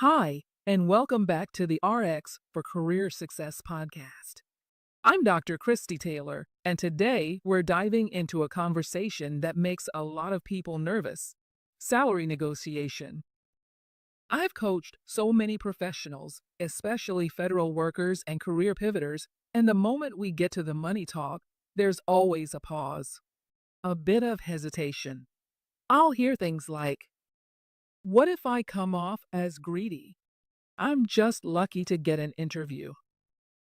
Hi, and welcome back to the RX for Career Success podcast. I'm Dr. Kristy Taylor, and today we're diving into a conversation that makes a lot of people nervous: salary negotiation. I've coached so many professionals, especially federal workers and career pivoters, and the moment we get to the money talk, there's always a pause, a bit of hesitation. I'll hear things like, "What if I come off as greedy? I'm just lucky to get an interview.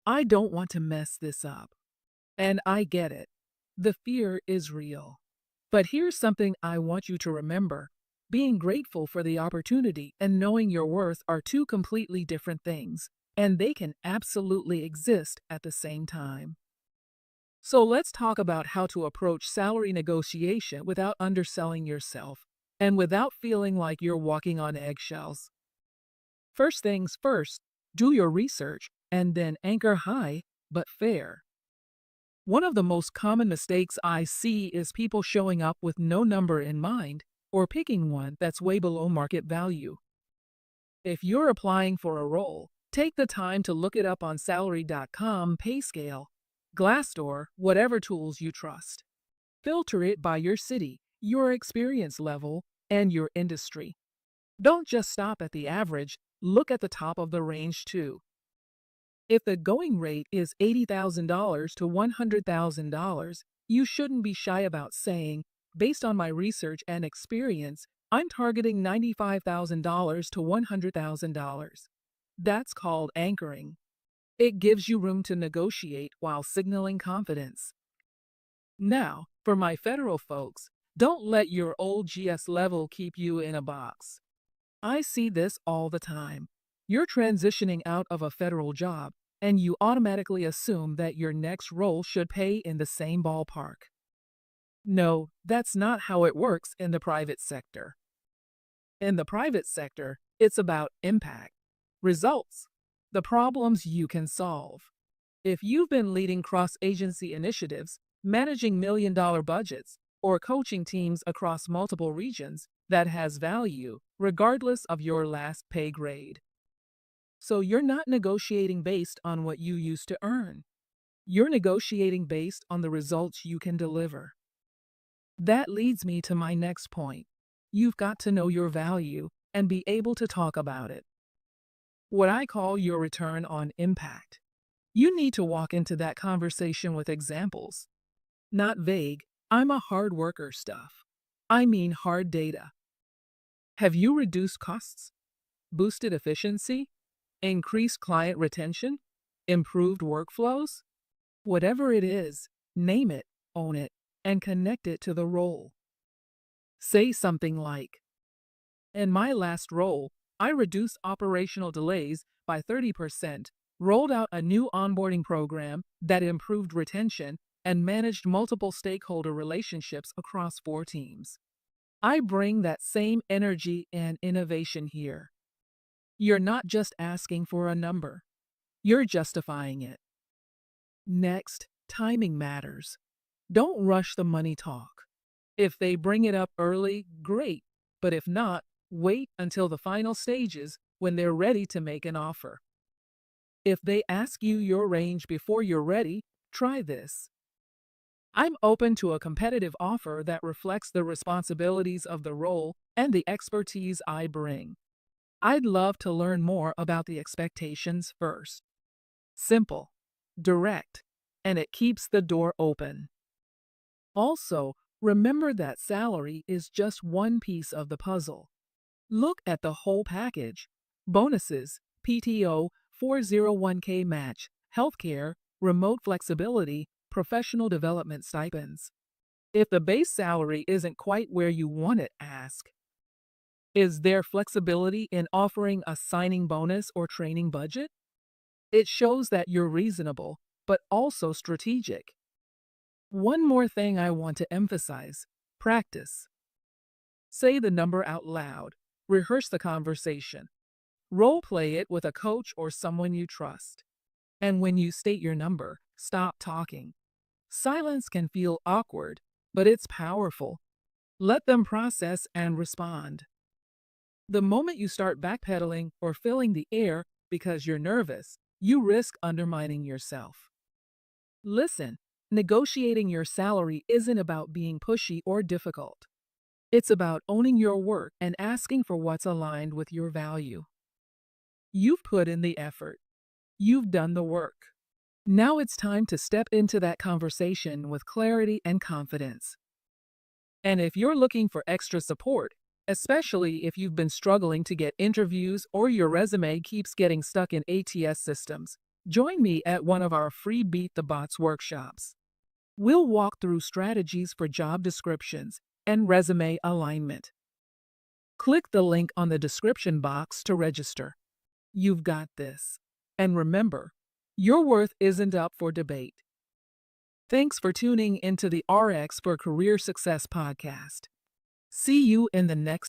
I don't want to mess this up." And I get it. The fear is real. But here's something I want you to remember. Being grateful for the opportunity and knowing your worth are two completely different things, and they can absolutely exist at the same time. So let's talk about how to approach salary negotiation without underselling yourself and without feeling like you're walking on eggshells. First things first, do your research and then anchor high but fair. One of the most common mistakes I see is people showing up with no number in mind or picking one that's way below market value. If you're applying for a role, take the time to look it up on salary.com, PayScale, Glassdoor, whatever tools you trust. Filter it by your city, your experience level, and your industry. Don't just stop at the average, look at the top of the range too. If the going rate is $80,000 to $100,000, you shouldn't be shy about saying, "Based on my research and experience, I'm targeting $95,000 to $100,000. That's called anchoring. It gives you room to negotiate while signaling confidence. Now, for my federal folks, don't let your old GS level keep you in a box. I see this all the time. You're transitioning out of a federal job, and you automatically assume that your next role should pay in the same ballpark. No, that's not how it works in the private sector. In the private sector, it's about impact, results, the problems you can solve. If you've been leading cross-agency initiatives, managing million-dollar budgets, or coaching teams across multiple regions, that has value, regardless of your last pay grade. So you're not negotiating based on what you used to earn. You're negotiating based on the results you can deliver. That leads me to my next point. You've got to know your value and be able to talk about it. What I call your return on impact. You need to walk into that conversation with examples. Not vague, "I'm a hard worker" stuff. I mean hard data. Have you reduced costs, boosted efficiency, increased client retention, improved workflows? Whatever it is, name it, own it, and connect it to the role. Say something like, "In my last role, I reduced operational delays by 30%, rolled out a new onboarding program that improved retention, and managed multiple stakeholder relationships across 4 teams. I bring that same energy and innovation here." You're not just asking for a number, you're justifying it. Next, timing matters. Don't rush the money talk. If they bring it up early, great, but if not, wait until the final stages when they're ready to make an offer. If they ask you your range before you're ready, try this: "I'm open to a competitive offer that reflects the responsibilities of the role and the expertise I bring. I'd love to learn more about the expectations first." Simple, direct, and it keeps the door open. Also, remember that salary is just one piece of the puzzle. Look at the whole package: bonuses, PTO, 401k match, healthcare, remote flexibility, professional development stipends. If the base salary isn't quite where you want it, ask, "Is there flexibility in offering a signing bonus or training budget?" It shows that you're reasonable, but also strategic. One more thing I want to emphasize: practice. Say the number out loud, rehearse the conversation, role play it with a coach or someone you trust. And when you state your number, stop talking. Silence can feel awkward, but it's powerful. Let them process and respond. The moment you start backpedaling or filling the air because you're nervous, you risk undermining yourself. Listen, negotiating your salary isn't about being pushy or difficult. It's about owning your work and asking for what's aligned with your value. You've put in the effort. You've done the work. Now it's time to step into that conversation with clarity and confidence. And if you're looking for extra support, especially if you've been struggling to get interviews or your resume keeps getting stuck in ATS systems, join me at one of our free Beat the Bots workshops. We'll walk through strategies for job descriptions and resume alignment. Click the link on the description box to register. You've got this. And remember, your worth isn't up for debate. Thanks for tuning into the RX for Career Success podcast. See you in the next